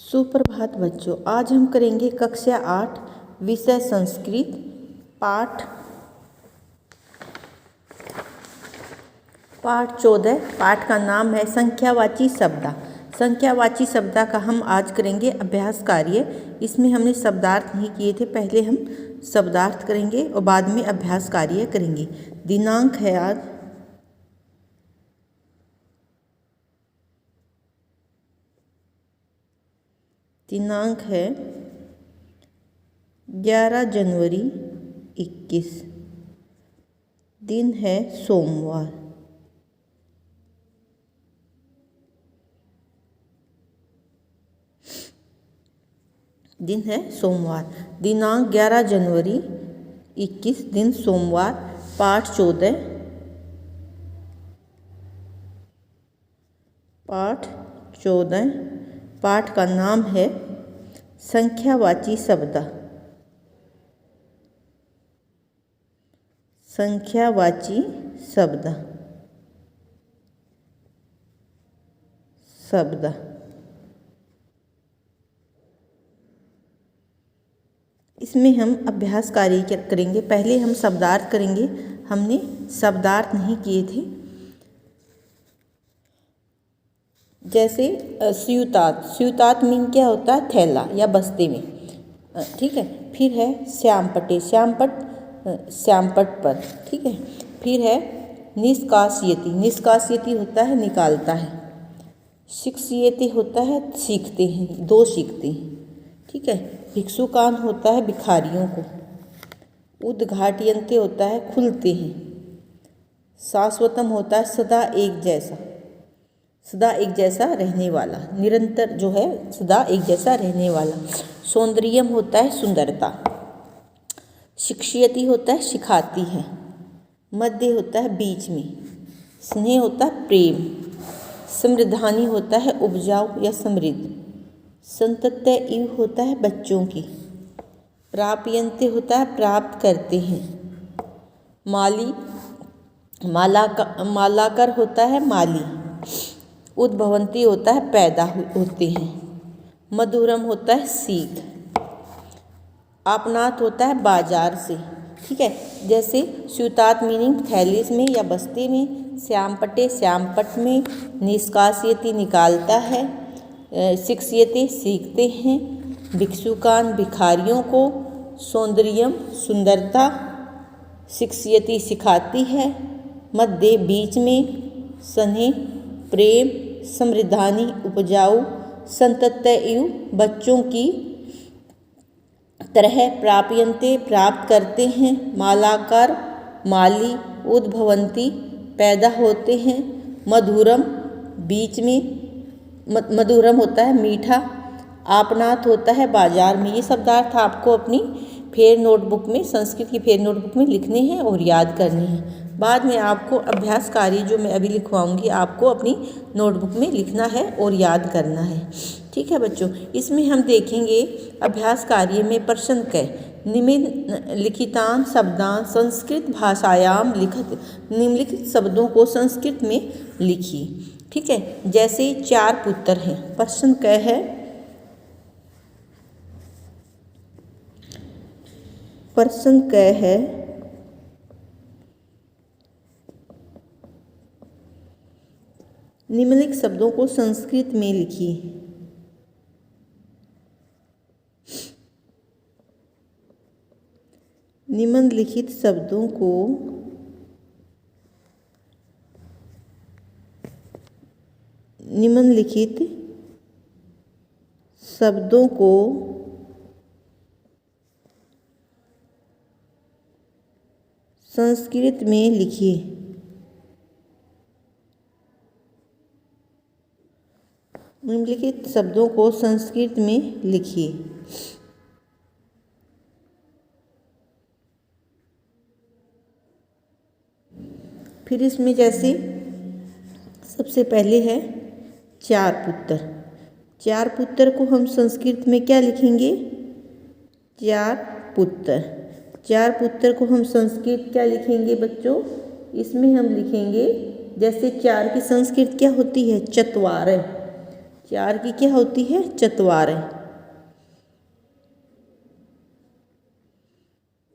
सुप्रभात बच्चों, आज हम करेंगे कक्षा 8 विषय संस्कृत पाठ 14। पाठ का नाम है संख्यावाची शब्द। संख्यावाची शब्द का हम आज करेंगे अभ्यास कार्य। इसमें हमने शब्दार्थ नहीं किए थे, पहले हम शब्दार्थ करेंगे और बाद में अभ्यास कार्य करेंगे। दिनांक है आज 11 जनवरी 21। दिन है सोमवार। दिनांक 11 जनवरी 21, दिन सोमवार। पाठ 14। पाठ का नाम है संख्यावाची शब्द। संख्यावाची शब्द। इसमें हम अभ्यास कार्य करेंगे। पहले हम शब्दार्थ करेंगे। हमने शब्दार्थ नहीं किए थे। जैसे स्यूतात मीन क्या होता है? थैला या बस्ते में, ठीक है। फिर है श्यामपट्टे, श्यामपट पर, ठीक है। फिर है निष्कासयति होता है निकालता है। शिक्षयति होता है सीखते हैं, दो सीखते हैं, ठीक है। भिक्षुकान होता है भिखारियों को। उद्घाटयन्ते होता है खुलते हैं। शाश्वतम होता है सदा एक जैसा रहने वाला, निरंतर जो है सदा एक जैसा रहने वाला। सौंदर्यम होता है सुंदरता। शिक्षयति होता है सिखाती है। मध्य होता है बीच में। स्नेह होता है प्रेम। समृद्धानी होता है उपजाऊ या समृद्ध। संतत्य इव होता है बच्चों की। प्रापयन्ते होता है प्राप्त करते हैं। मालाकर होता है माली। उद्भवन्ति होता है पैदा होते हैं। मधुरम होता है सीख। आपनात होता है बाजार से, ठीक है। जैसे स्यूतात मीनिंग थैली में या बस्ते में। श्यामपट्टे श्यामपट में। निष्कासयति निकालता है। शिक्षयति सीखते हैं। भिक्षुकान भिखारियों को। सौंदर्यम सुंदरता। शिक्षयति सिखाती है। मध्य बीच में। स्नेह प्रेम। समृद्धानी उपजाऊ। संतत्य इव बच्चों की तरह। प्रापयन्ते प्राप्त करते हैं। मालाकार माली। उद्भवन्ति पैदा होते हैं। मधुरम बीच में। मधुरम होता है मीठा। आपनात होता है बाजार में। ये शब्दार्थ आपको अपनी फेयर नोटबुक में, संस्कृत की फेयर नोटबुक में लिखने हैं और याद करने हैं। बाद में आपको अभ्यास कार्य जो मैं अभी लिखवाऊंगी आपको अपनी नोटबुक में लिखना है और याद करना है, ठीक है बच्चों। इसमें हम देखेंगे अभ्यास कार्य में प्रश्न क निम्नलिखितान शब्दान संस्कृत भाषायाम लिखत। निम्नलिखित शब्दों को संस्कृत में लिखिए, ठीक है। जैसे 4 पुत्र हैं। प्रश्न क है निम्नलिखित शब्दों को संस्कृत में लिखिए। निम्नलिखित शब्दों को संस्कृत में लिखिए। निम्नलिखित शब्दों को संस्कृत में लिखिए। फिर इसमें जैसे सबसे पहले है 4 पुत्र। 4 पुत्र को हम संस्कृत में क्या लिखेंगे? 4 पुत्र को हम संस्कृत क्या लिखेंगे बच्चों? इसमें हम लिखेंगे जैसे 4 की संस्कृत क्या होती है? चत्वार। 4 की क्या होती है? चत्वारः।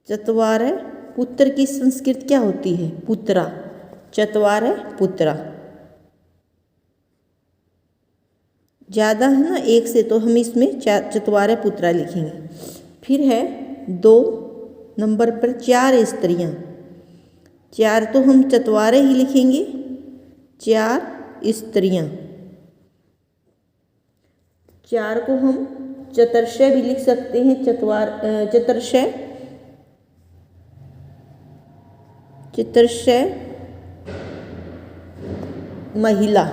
चत्वारः। पुत्र की संस्कृत क्या होती है? पुत्रा। चत्वारः पुत्रा। ज़्यादा है ना एक से, तो हम इसमें चत्वारः पुत्रा लिखेंगे। फिर है 2 नंबर पर 4 स्त्रियां। 4 तो हम चत्वारः ही लिखेंगे, 4 स्त्रियां। 4 को हम चतुर्षय भी लिख सकते हैं, चतुर्षय। चतुर्षय महिला।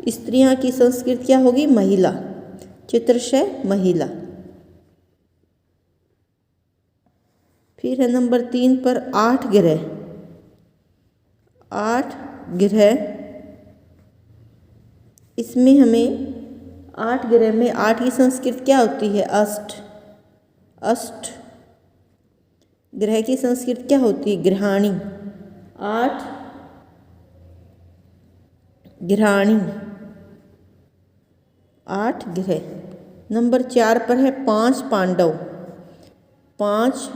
स्त्रियां की संस्कृत क्या होगी? महिला। चतुर्षय महिला। फिर है नंबर 3 पर 8 ग्रह। 8 ग्रह। इसमें हमें 8 ग्रह में 8 की संस्कृत क्या होती है? अष्ट। अष्ट। ग्रह की संस्कृत क्या होती है? ग्रहाणी। 8 ग्रहाणी। 8 ग्रह। नंबर 4 पर है 5 पांडव। 5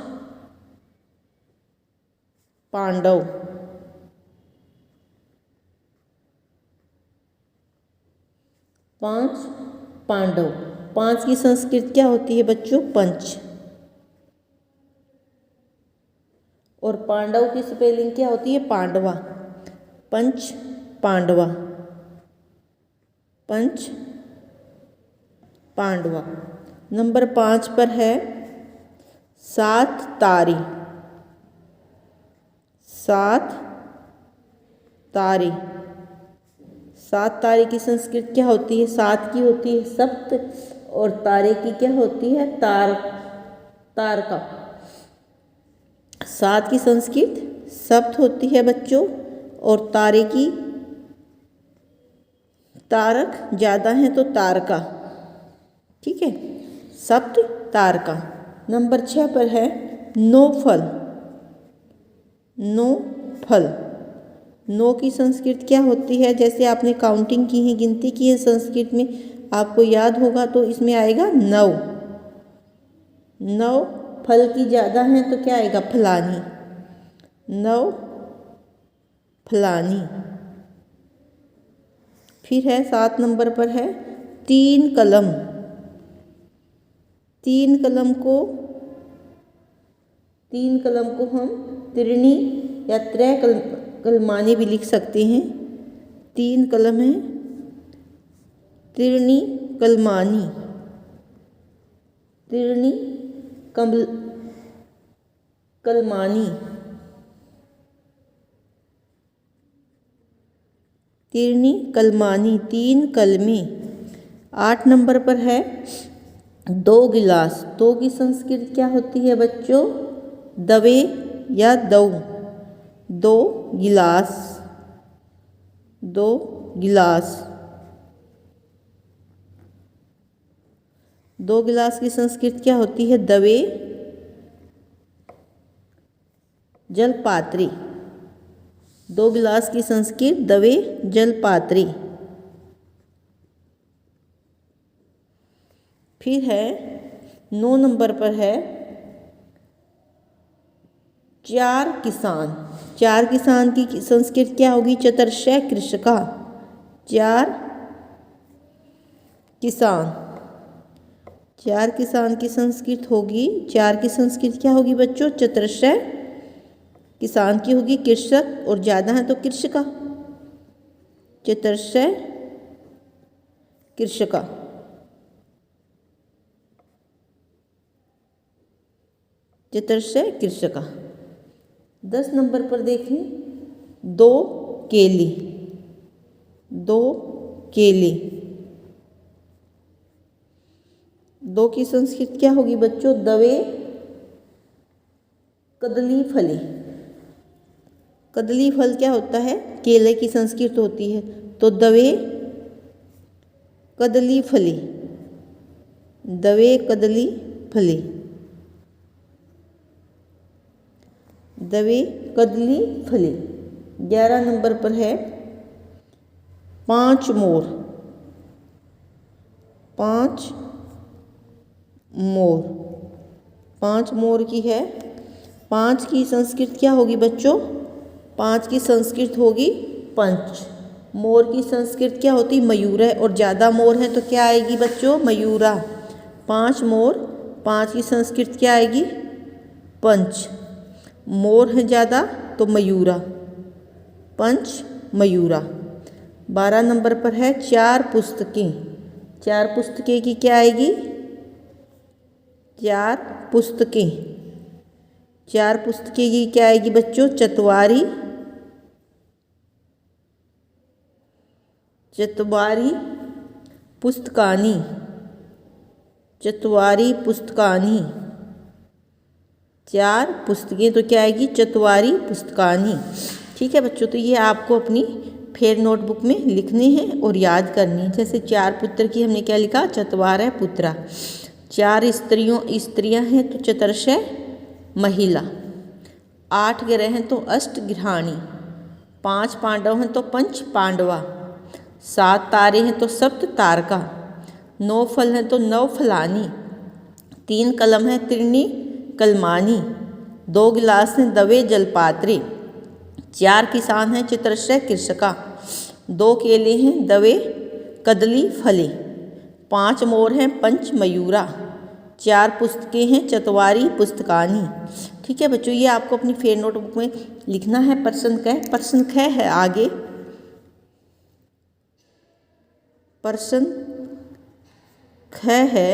पांडव। 5 पांडव। 5 की संस्कृत क्या होती है बच्चों? पंच। और पांडव की स्पेलिंग क्या होती है? पांडवा। पंच पांडवा। पंच पांडवा। नंबर 5 पर है 7 तारी। 7 तारी। 7 तारे की संस्कृत क्या होती है? 7 की होती है सप्त, और तारे की क्या होती है? तारका। 7 की संस्कृत सप्त होती है बच्चों, और तारे की तारक ज़्यादा हैं तो तारका। ठीक है, सप्त तारका। नंबर 6 पर है 9 फल। 9 फल। 9 की संस्कृत क्या होती है? जैसे आपने काउंटिंग की है, गिनती की है संस्कृत में, आपको याद होगा तो इसमें आएगा 9। 9 फल की ज़्यादा हैं तो क्या आएगा? फलानी। 9 फलानी। फिर है 7 नंबर पर है 3 कलम। 3 कलम को हम त्रिणी या कलमानी भी लिख सकते हैं। 3 कलम है त्रिणी कलमानी। त्रिणी कलमानी। त्रिणी कलमानी। 3 कलमे। 8 नंबर पर है 2 गिलास। 2 की संस्कृत क्या होती है बच्चों? दवे या दौ। 2 गिलास। 2 गिलास। 2 गिलास की संस्कृत क्या होती है? दवे जलपात्री। 2 गिलास की संस्कृत दवे जलपात्री। फिर है 9 नंबर पर है 4 किसान। 4 किसान की संस्कृत क्या होगी? चतुर्षय कृषका। 4 किसान। 4 किसान की संस्कृत होगी, 4 की संस्कृत क्या होगी बच्चों? चतुर्षय। किसान की होगी कृषक, और ज़्यादा है तो कृषका। चतुर्षय कृषका। चतुर्षय कृषका। 10 नंबर पर देखें 2 केली। 2 केली। 2 की संस्कृत क्या होगी बच्चों? दवे कदली फली। कदली फल क्या होता है? केले की संस्कृत होती है, तो दवे कदली फली। दवे कदली फली। दवे कदली फली। 11 नंबर पर है 5 मोर। 5 मोर। 5 मोर की है। 5 की संस्कृत क्या होगी बच्चों? 5 की संस्कृत होगी पंच। मोर की संस्कृत क्या होती? मयूर है। और ज़्यादा मोर है तो क्या आएगी बच्चों? मयूरा। 5 मोर, 5 की संस्कृत क्या आएगी? पंच। मोर है ज़्यादा तो मयूरा, पंच मयूरा। 12 नंबर पर है 4 पुस्तकें। 4 पुस्तकें की क्या आएगी? 4 पुस्तकें। 4 पुस्तकें की क्या आएगी बच्चों? चत्वारी। चत्वारी पुस्तकानि। चत्वारी पुस्तकानि। 4 पुस्तकें तो क्या आएगी? चत्वारी पुस्तकानि। ठीक है बच्चों, तो ये आपको अपनी फेर नोटबुक में लिखनी है और याद करनी है। जैसे 4 पुत्र की हमने क्या लिखा? चत्वारः पुत्रा। 4 स्त्रियां हैं तो चतुर्षः महिला। 8 ग्रह हैं तो अष्ट गृहाणी। 5 पांडव हैं तो पंच पांडवा। 7 तारे हैं तो सप्त तारका। 9 फल हैं तो नव फलानी। 3 कलम हैं त्रीणि कलमानी। 2 गिलास हैं दवे जलपात्रे। 4 किसान हैं चतुर्षः कृषका। 2 केले हैं दवे कदली फले। 5 मोर हैं पंच मयूरा। 4 पुस्तकें हैं चत्वारी पुस्तकानि। ठीक है बच्चों, ये आपको अपनी फेर नोटबुक में लिखना है। प्रश्न ख है आगे। प्रश्न ख है,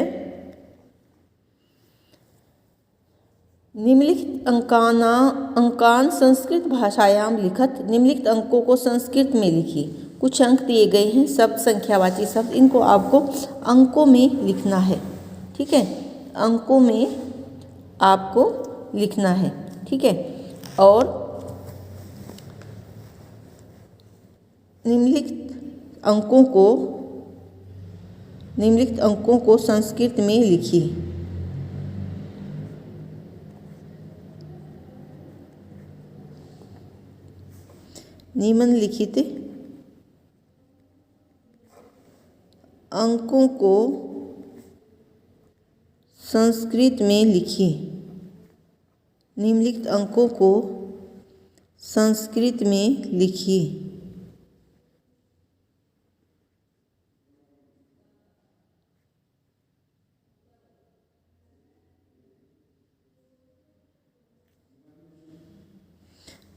निम्नलिखित अंकान संस्कृत भाषायाम लिखत। निम्नलिखित अंकों को संस्कृत में लिखिए। कुछ अंक दिए गए हैं, शब्द संख्यावाची शब्द, इनको आपको अंकों में लिखना है। ठीक है, अंकों में आपको लिखना है। ठीक है, और निम्नलिखित अंकों को संस्कृत में लिखिए। निम्नलिखित अंकों को संस्कृत में लिखिए। निम्नलिखित अंकों को संस्कृत में लिखिए।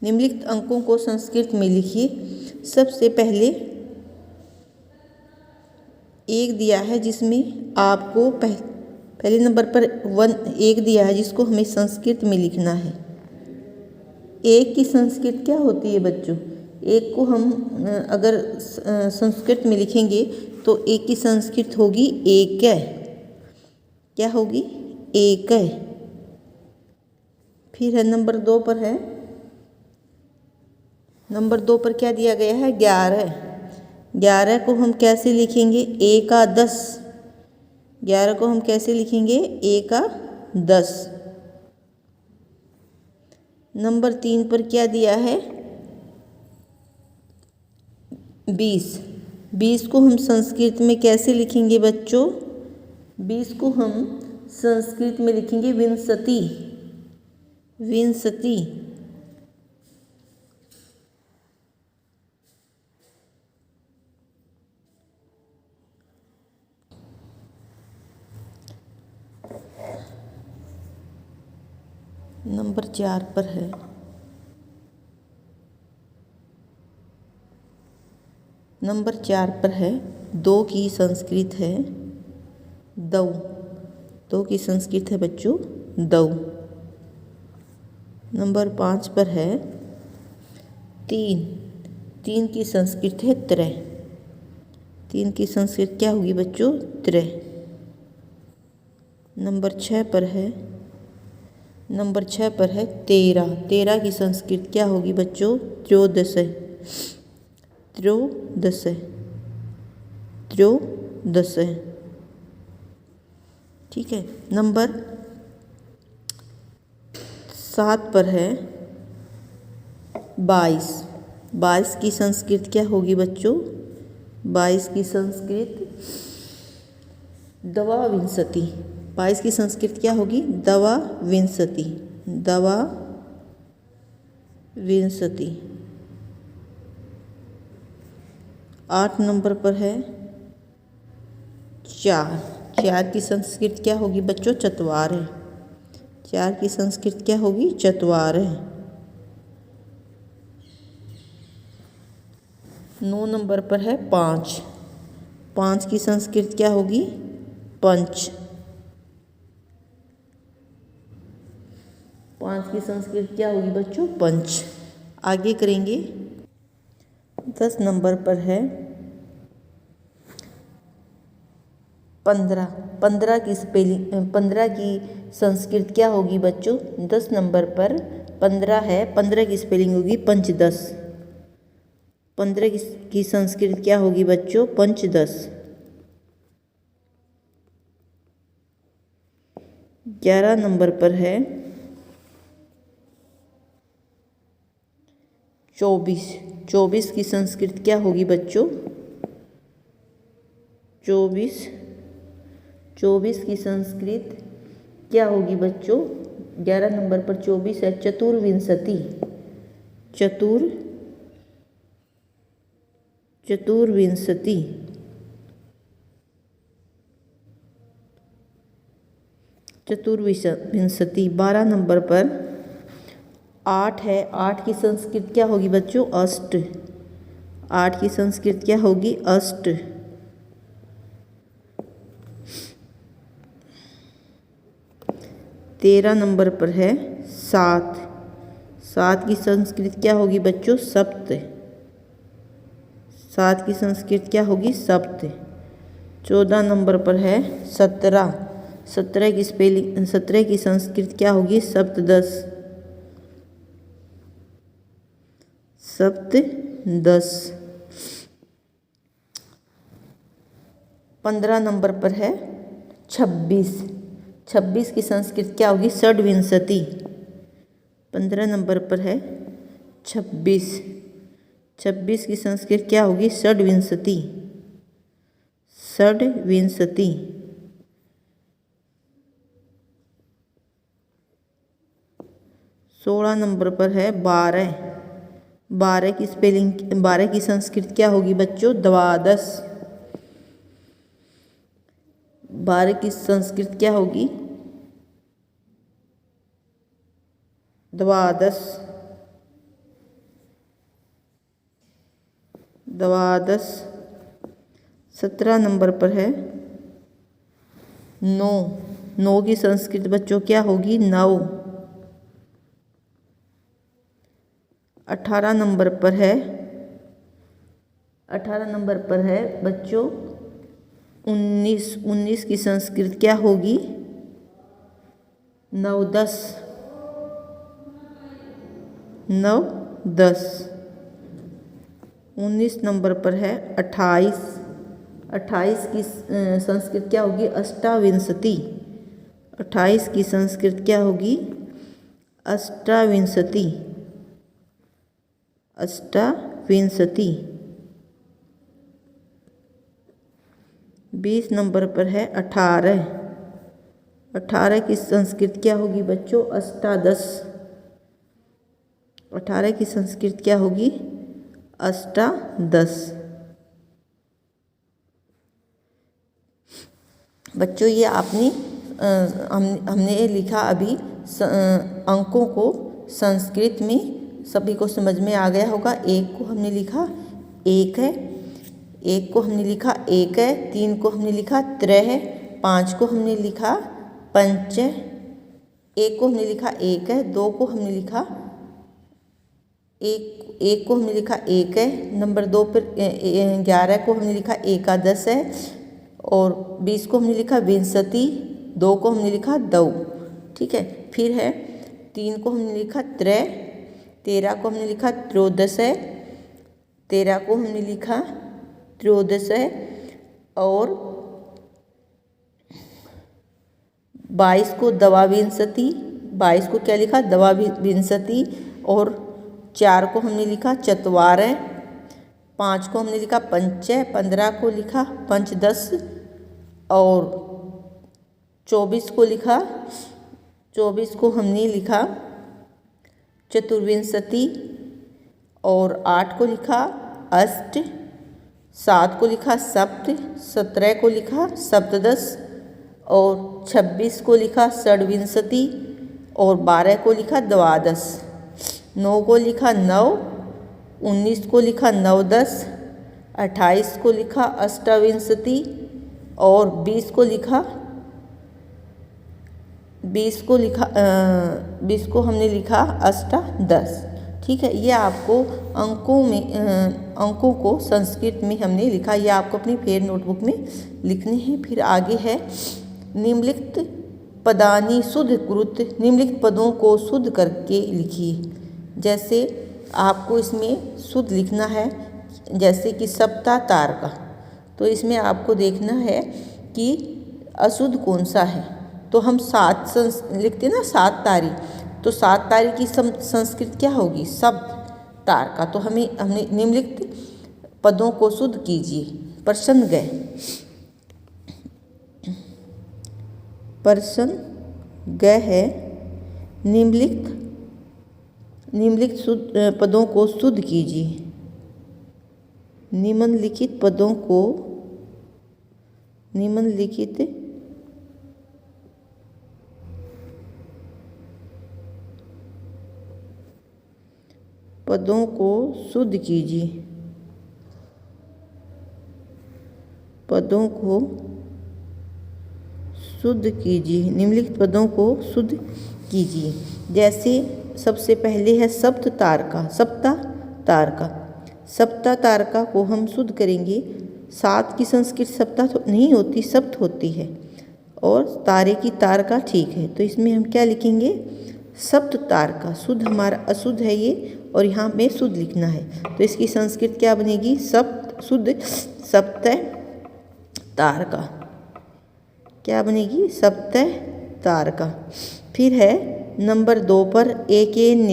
निम्नलिखित अंकों को संस्कृत में लिखिए। सबसे पहले 1 दिया है, जिसमें आपको पहले नंबर पर 1 दिया है, जिसको हमें संस्कृत में लिखना है। 1 की संस्कृत क्या होती है बच्चों? 1 को हम अगर संस्कृत में लिखेंगे तो 1 की संस्कृत होगी एक। क्या होगी? एक। फिर है नंबर 2 पर है, नंबर 2 पर क्या दिया गया है? 11। 11 को हम कैसे लिखेंगे? एका 10। 11 को हम कैसे लिखेंगे? एका 10। नंबर 3 पर क्या दिया है? 20। 20 को हम संस्कृत में कैसे लिखेंगे बच्चों? 20 को हम संस्कृत में लिखेंगे विंशति। विंशति। नंबर 4 पर है, नंबर 4 पर है 2 की संस्कृत है दौ। 2 की संस्कृत है बच्चों दौ। नंबर 5 पर है 3। 3 की संस्कृत है त्रय। 3 की संस्कृत क्या होगी बच्चों? त्रय। नंबर 6 पर है, नंबर 6 पर है 13। 13 की संस्कृत क्या होगी बच्चों? त्रयोदश। त्रयोदश। त्रयोदश। ठीक है, नंबर 7 पर है 22। 22 की संस्कृत क्या होगी बच्चों? 22 की संस्कृत दवा विंशति। 22 की संस्कृत क्या होगी? दवा विंशति। दवा विंशति। 8 नंबर पर है 4। 4 की संस्कृत क्या होगी बच्चों? चत्वार। 4 की संस्कृत क्या होगी? चत्वार। 9 नंबर पर है 5। 5 की संस्कृत क्या होगी? पंच। 5 की संस्कृत क्या होगी बच्चों? पंच। आगे करेंगे। 10 नंबर पर है 15। 15 की स्पेलिंग 15 की संस्कृत क्या होगी बच्चों? 10 नंबर पर 15 है, 15 की स्पेलिंग होगी पंचदश। 15 की संस्कृत क्या होगी बच्चों? पंचदश। 11 नंबर पर है 24। 24 की संस्कृत क्या होगी बच्चों? 24 की संस्कृत क्या होगी बच्चों? 11 नंबर पर 24 है चतुर्विंशति। चतुर्विंशति। 12 नंबर पर 8 है। 8 की संस्कृत क्या होगी बच्चों? अष्ट। 8 की संस्कृत क्या होगी? अष्ट। 13 नंबर पर है 7। 7 की संस्कृत क्या होगी बच्चों? सप्त। 7 की संस्कृत क्या होगी? सप्त। 14 नंबर पर है 17। 17 की संस्कृत क्या होगी? सप्तदश। 15 नंबर पर है 26। 26 की संस्कृत क्या होगी? षड्विंशति। 15 नंबर पर है 26। 26 की संस्कृत क्या होगी? षड्विंशति। 16 नंबर पर है 12। 12 की संस्कृत क्या होगी बच्चों? द्वादश। 12 की संस्कृत क्या होगी? द्वादश। 17 नंबर पर है 9। 9 की संस्कृत बच्चों क्या होगी? नौ। 18 नंबर पर है बच्चों 19। 19 की संस्कृत क्या होगी? नवदश। 19 नंबर पर है 28। 28 की संस्कृत क्या होगी? अष्टाविंशति। 28 की संस्कृत क्या होगी? अष्टाविंशति। 20 नंबर पर है 18। 18 की संस्कृत क्या होगी बच्चों? अष्टादश। 18 की संस्कृत क्या होगी? अष्टादश। बच्चों ये आपने हमने लिखा अभी अंकों को संस्कृत में सभी को समझ में आ गया होगा। 1 को हमने लिखा 1 है, 1 को हमने लिखा 1 है, 3 को हमने लिखा त्रय है, 5 को हमने लिखा पंच है, 1 को हमने लिखा 1 है, 2 को हमने लिखा 1 को हमने लिखा 1 है, नंबर 2 पर 11 को हमने लिखा एकादश है, और 20 को हमने लिखा विंशति, 2 को हमने लिखा दौ। ठीक है, फिर है 3 को हमने लिखा त्रय, 13 को हमने लिखा त्रयोदश है, 13 को हमने लिखा त्रयोदश है, और 22 को दवाविंशति, 22 को क्या लिखा? दवाविंशति, और 4 को हमने लिखा चत्वार है, 5 को हमने लिखा पंच है, 15 को लिखा पंचदश, और 24 को लिखा, 24 को हमने लिखा चतुर्विंशति, और 8 को लिखा अष्ट, 7 को लिखा सप्त, 17 को लिखा सप्तदश, और 26 को लिखा षड्विंशति, और 12 को लिखा द्वादश, 9 को लिखा नव, 19 को लिखा नवदश, 28 को लिखा अष्टाविंशति, और 20 को हमने लिखा अष्टादश। ठीक है, ये आपको अंकों को संस्कृत में हमने लिखा, ये आपको अपनी फेर नोटबुक में लिखने हैं। फिर आगे है निम्नलिखित पदानि शुद्ध कृत, निम्नलिखित पदों को शुद्ध करके लिखिए। जैसे आपको इसमें शुद्ध लिखना है, जैसे कि सप्ताह तारका, तो इसमें आपको देखना है कि अशुद्ध कौन सा है। तो हम 7 लिखते ना, 7 तारी, तो 7 तारी की संस्कृत क्या होगी? सप्त तारका। तो हमने निम्नलिखित पदों को शुद्ध कीजिए। प्रश्न गए, प्रश्न गए है निम्नलिखित पदों को शुद्ध कीजिए। निम्नलिखित पदों को शुद्ध कीजिए। निम्नलिखित पदों को शुद्ध कीजिए। जैसे सबसे पहले है सप्ताह तारका को हम शुद्ध करेंगे। 7 की संस्कृत सप्ताह तो नहीं होती, सप्त होती है, और तारे की तारका ठीक है, तो इसमें हम क्या लिखेंगे? सप्त तारका। शुद्ध हमारा अशुद्ध है ये, और यहाँ में शुद्ध लिखना है, तो इसकी संस्कृत क्या बनेगी? सप्त तारका। क्या बनेगी? सप्त तारका। फिर है नंबर 2 पर एकेन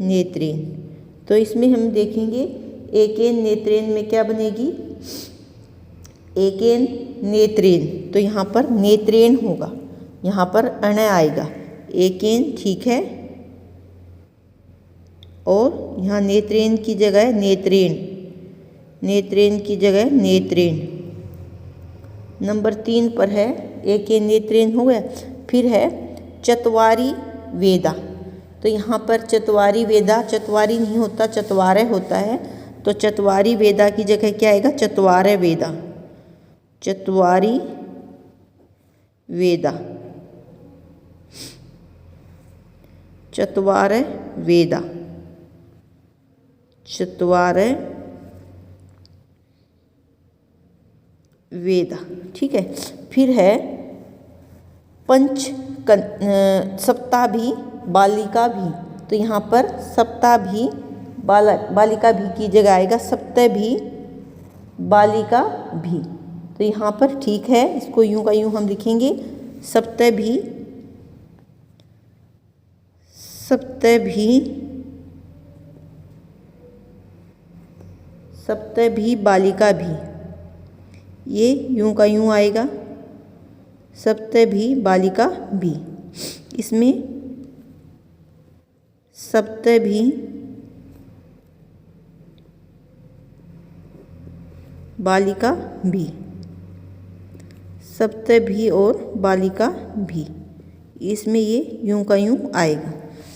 नेत्रेन। तो इसमें हम देखेंगे एकेन नेत्रेन में क्या बनेगी? एकेन नेत्रेन, तो यहाँ पर नेत्रेन होगा, यहाँ पर अण आएगा। एकेन ठीक है, और यहाँ नेत्रेन की जगह नेत्रेन। नंबर 3 पर है एकेन नेत्रेन हो गया। फिर है चत्वारि वेदा, तो यहाँ पर चत्वारि वेदा, चत्वारि नहीं होता, चत्वारे होता है, तो चत्वारि वेदा की जगह क्या आएगा? चत्वारे वेदा। वेदा ठीक है। फिर है सप्ताह भी बालिका भी, तो यहाँ पर सप्ताह भी बालिका भी की जगह आएगा सप्ताह भी बालिका भी, तो यहाँ पर ठीक है, इसको यूं का यूं हम लिखेंगे सप्ताह भी बालिका भी, ये यूं का यूं आएगा सप्ताह भी बालिका भी। इसमें सप्ताह भी बालिका भी, सप्ताह भी और बालिका भी, इसमें ये यूं का यूं आएगा।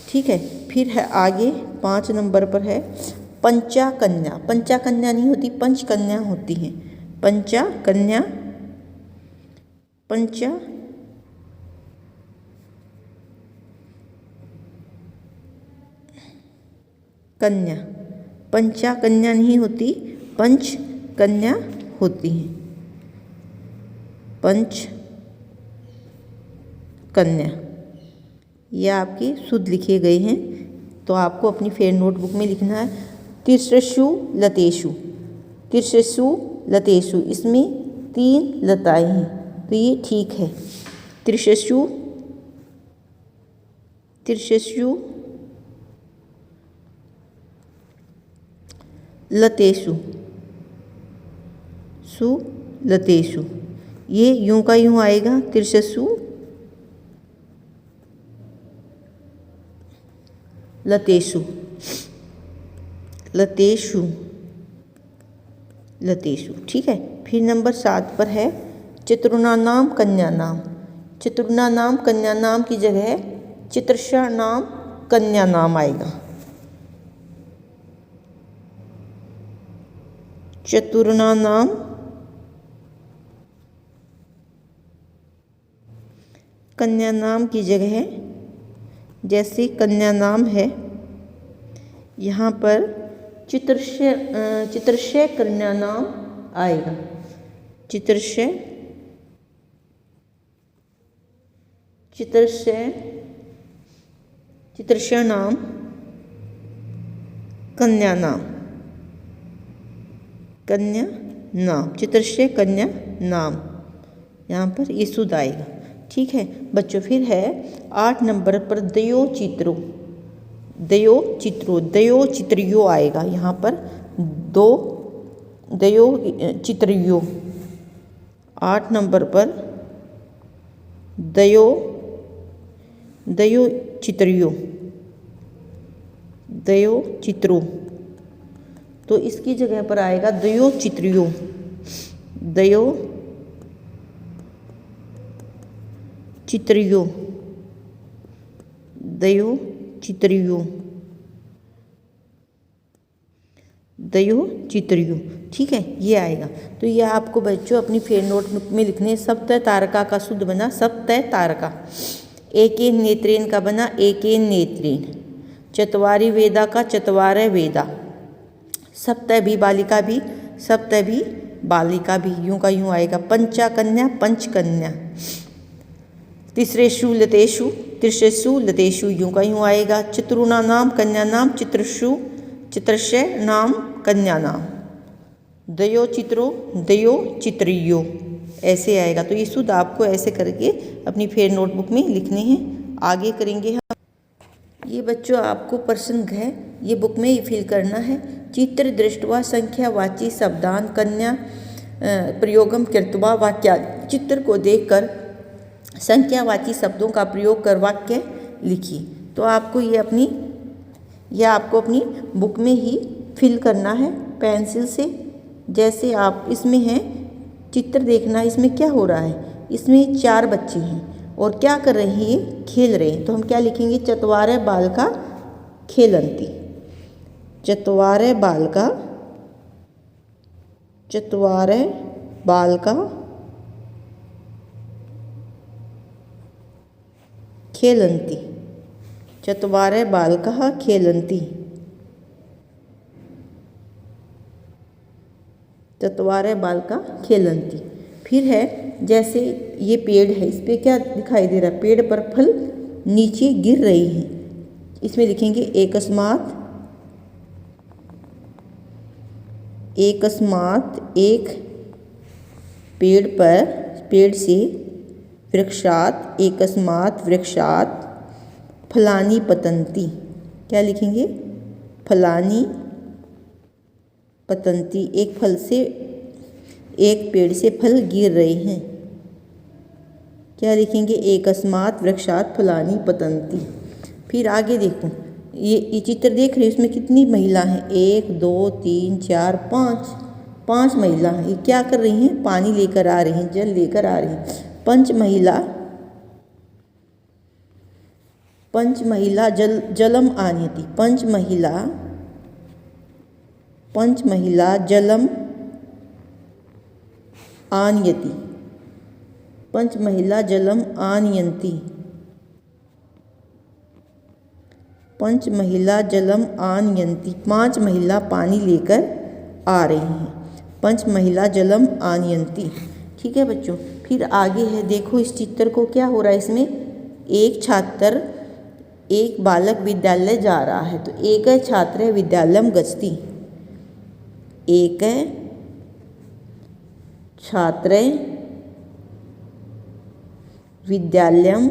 ठीक है। फिर है आगे 5 नंबर पर है पंचाकन्या। पंचाकन्या नहीं होती, पंचकन्या होती हैं। पंचाकन्या, पंचाकन्या नहीं होती, पंचकन्या होती हैं। पंचकन्या ये आपके शुद्ध लिखे गए हैं, तो आपको अपनी फेयर नोटबुक में लिखना है तिसृषु लतेषु, इसमें 3 लताएं हैं, तो ये ठीक है। त्रिशस्यु लतेषु, सु लतेषु, ये यूं का यूं आएगा। तिरछसु लतेषु, लतेषु, लतेषु। ठीक है। फिर नंबर 7 पर है चतुर्ना नाम कन्या नाम। चतुर्ना नाम कन्या नाम की जगह चित्रशा नाम कन्या नाम आएगा। चतुर्ना नाम कन्या नाम की जगह जैसे कन्या नाम है, यहाँ पर चित्रशय कन्या नाम आएगा। चित्रशय, चित्रशय, चित्रशय नाम कन्या नाम, कन्या नाम, चित्रशय कन्या नाम, यहाँ पर ये शुद्ध आएगा। ठीक है बच्चों। फिर है 8 नंबर पर दयो चित्रो, दयो चित्रो, दयो चित्रियो आएगा। यहाँ पर दो दयो चित्रियो। 8 नंबर पर दयो, दयो चित्रियो, दयो चित्रो, तो इसकी जगह पर आएगा दयो चित्रियो, दयो चित्रियो, दयो चित्रियो, दयो चित्रियो। ठीक है, ये आएगा। तो ये आपको बच्चों अपनी फेर नोटबुक में लिखने। सप्त तारका का शुद्ध बना सप्त तारका। एकेन नेत्रेन का बना एकेन नेत्रेन। चत्वारि वेदा का चत्वारः वेदा। सप्त भी बालिका भी, सप्त भी बालिका भी, यूं का यूं आएगा। पंचा कन्या पंच कन्या। तिसरेषु लतेषु, तिसरेषु लतेषु, यूं का यूं आएगा। चित्रुना नाम कन्या नाम, चित्रषु चित्रशय नाम कन्या नाम। दयो चित्रो, दयो चित्रियो, ऐसे आएगा। तो ये शुद्ध आपको ऐसे करके अपनी फेर नोटबुक में लिखने हैं। आगे करेंगे हम। ये बच्चों आपको प्रश्न है, ये बुक में ही फिल करना है। चित्र दृष्टवा संख्यावाची शब्दान कन्या प्रयोगम कृत्वा वाक्या। चित्र को देखकर संख्यावाची शब्दों का प्रयोग कर वाक्य लिखिए। तो आपको ये आपको अपनी बुक में ही फिल करना है पेंसिल से। जैसे आप इसमें हैं, चित्र देखना, इसमें क्या हो रहा है। इसमें 4 बच्चे हैं और क्या कर रहे हैं, ये खेल रहे हैं। तो हम क्या लिखेंगे, चत्वारः बालका खेलन्ति। चत्वारः बालका, चत्वारः बालका खेलन्ति। चत्वारः बालकाः खेलन्ति। चत्वारः बालका खेलन्ति। फिर है जैसे ये पेड़ है, इस पे क्या दिखाई दे रहा है, पेड़ पर फल नीचे गिर रहे हैं। इसमें लिखेंगे एकस्मात्, एकस्मात् एक पेड़ से, वृक्षात्, एकस्मात् वृक्षात् फलानि पतन्ति। क्या लिखेंगे, फलानि पतन्ति। एक फल से, एक पेड़ से फल गिर रहे हैं। क्या लिखेंगे, एकस्मात् वृक्षात् फलानि पतन्ति। फिर आगे देखो, ये चित्र देख रहे हो, इसमें कितनी महिला हैं, 1 2 3 4 5 महिला हैं। ये क्या कर रही हैं, पानी लेकर आ रही हैं, जल लेकर आ रही हैं। पंच महिला जलम आनयति। पंच महिला जलम आनयति। पंच महिला जलम आनयन्ति। पंच महिला जलम आनयन्ति। 5 महिला पानी लेकर आ रही हैं। पंच महिला जलम आनयन्ति। ठीक है बच्चों। फिर आगे है, देखो इस चित्र को, क्या हो रहा है इसमें, एक बालक विद्यालय जा रहा है। तो एक छात्र विद्यालयम गच्छति। एक छात्र विद्यालयम,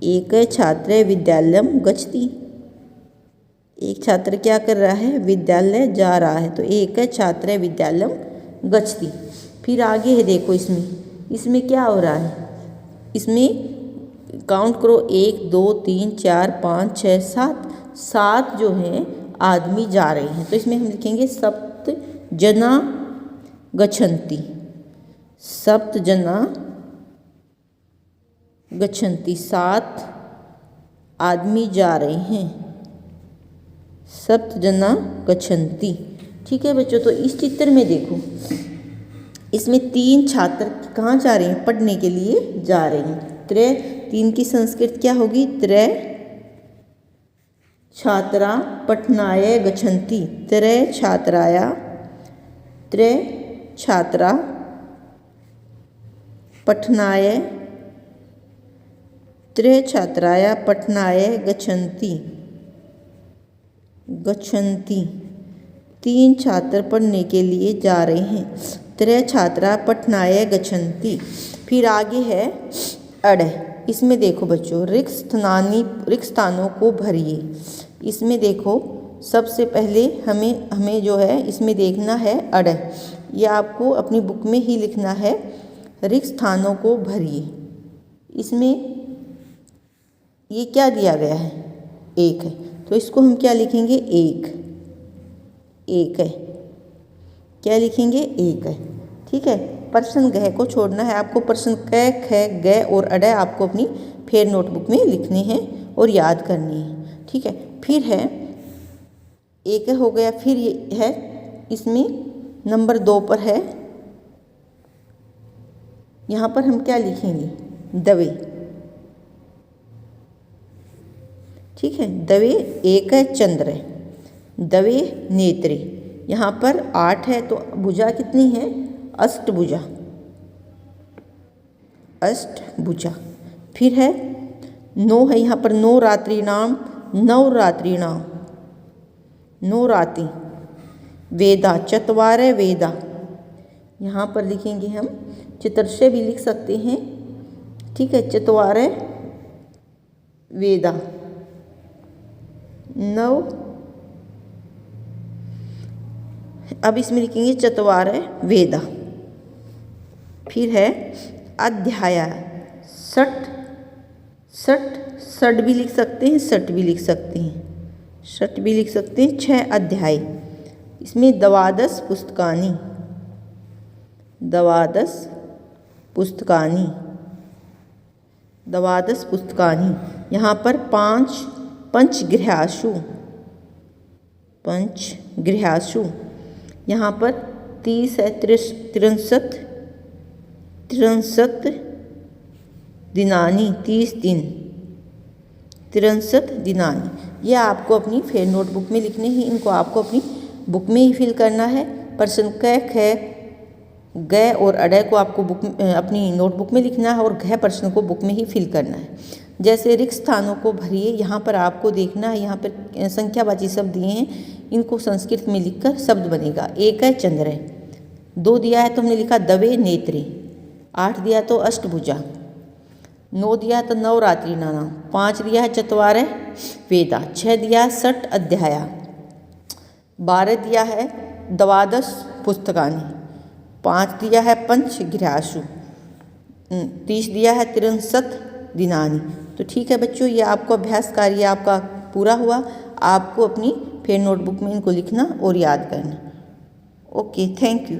एक छात्र विद्यालयम गच्छति। एक छात्र क्या कर रहा है, विद्यालय जा रहा है, तो एक है छात्र विद्यालयम गच्छति। फिर आगे है देखो, इसमें क्या हो रहा है, इसमें काउंट करो 1 2 3 4 5 6 7 जो हैं आदमी जा रहे हैं। तो इसमें हम लिखेंगे सप्त जना गच्छन्ति, सप्त जना गच्छन्ति, 7 आदमी जा रहे हैं, सप्त जना गच्छन्ति। ठीक है बच्चों, तो इस चित्र में देखो, इसमें 3 छात्र कहाँ जा रहे हैं, पढ़ने के लिए जा रहे हैं। 3 की संस्कृत क्या होगी, त्रय छात्रा पठनाय गच्छन्ति, त्रय छात्राया, त्रय छात्रा पठनाय, त्रय छात्राया पठनाय गच्छन्ति, गच्छन्ति, 3 छात्र पढ़ने के लिए जा रहे हैं, त्रय छात्रा पठनाय गच्छन्ति। फिर आगे है अड़, इसमें देखो बच्चों, रिक्त स्थानों को भरिए। इसमें देखो सबसे पहले हमें जो है इसमें देखना है अड़, ये आपको अपनी बुक में ही लिखना है, रिक्त स्थानों को भरिए। इसमें ये क्या दिया गया है, 1 है, तो इसको हम क्या लिखेंगे, 1 है, क्या लिखेंगे, 1 है। ठीक है, प्रश्न गह को छोड़ना है आपको, प्रश्न क ख ग और अड़ आपको अपनी फेर नोटबुक में लिखने हैं और याद करनी है। ठीक है, फिर है 1 हो गया, फिर ये है इसमें नंबर 2 पर है, यहाँ पर हम क्या लिखेंगे, दवे। ठीक है, दवे 1 है, चंद्र है, दवे नेत्रे, यहाँ पर 8 है, तो भुजा कितनी है, अष्टभुजा, अष्टभुजा। फिर है 9 है, यहाँ पर 9 रात्रि नाम, 9 रात्रि नाम, 9 रात्रि, वेदा चत्वारे वेदा, यहाँ पर लिखेंगे हम, चतुर्शय भी लिख सकते हैं। ठीक है, चत्वारे वेदा, 9, अब इसमें लिखेंगे चत्वारे वेदा। फिर है अध्याय, 60 भी लिख सकते हैं, 60 भी लिख सकते हैं, 60 भी लिख सकते हैं, 6 अध्याय। इसमें 12 पुस्तकानि, 12 पुस्तकानि, 12 पुस्तकानि। यहाँ पर 5 पंचगृहासु, पंचगृहासु, यहाँ पर 30 है, 63 दिनानि, 30 दिन, 63 दिनानि। ये आपको अपनी फेर नोटबुक में लिखने ही, इनको आपको अपनी बुक में ही फिल करना है। प्रश्न क ख ग और अड़ को आपको अपनी नोटबुक में लिखना है और घ प्रश्न को बुक में ही फिल करना है। जैसे रिक्त स्थानों को भरिए, यहाँ पर आपको देखना है, यहाँ पर संख्यावाची शब्द दिए हैं, इनको संस्कृत में लिखकर शब्द बनेगा। 1 है चंद्र है, 2 दिया है तो हमने लिखा दवे नेत्रे, 8 दिया तो अष्टभुजा, 9 दिया तो 9 रात्रि नाम, 5 दिया है चत्वारे वेदा, 6 दिया है 60 अध्याय, 12 दिया है 12 पुस्तकानि, 5 दिया है पंचगृहासु, 30 दिया है 63 दिनानि। तो ठीक है बच्चों, ये आपको अभ्यास कार्य आपका पूरा हुआ। आपको अपनी फेर नोटबुक में इनको लिखना और याद करना। Okay, thank you.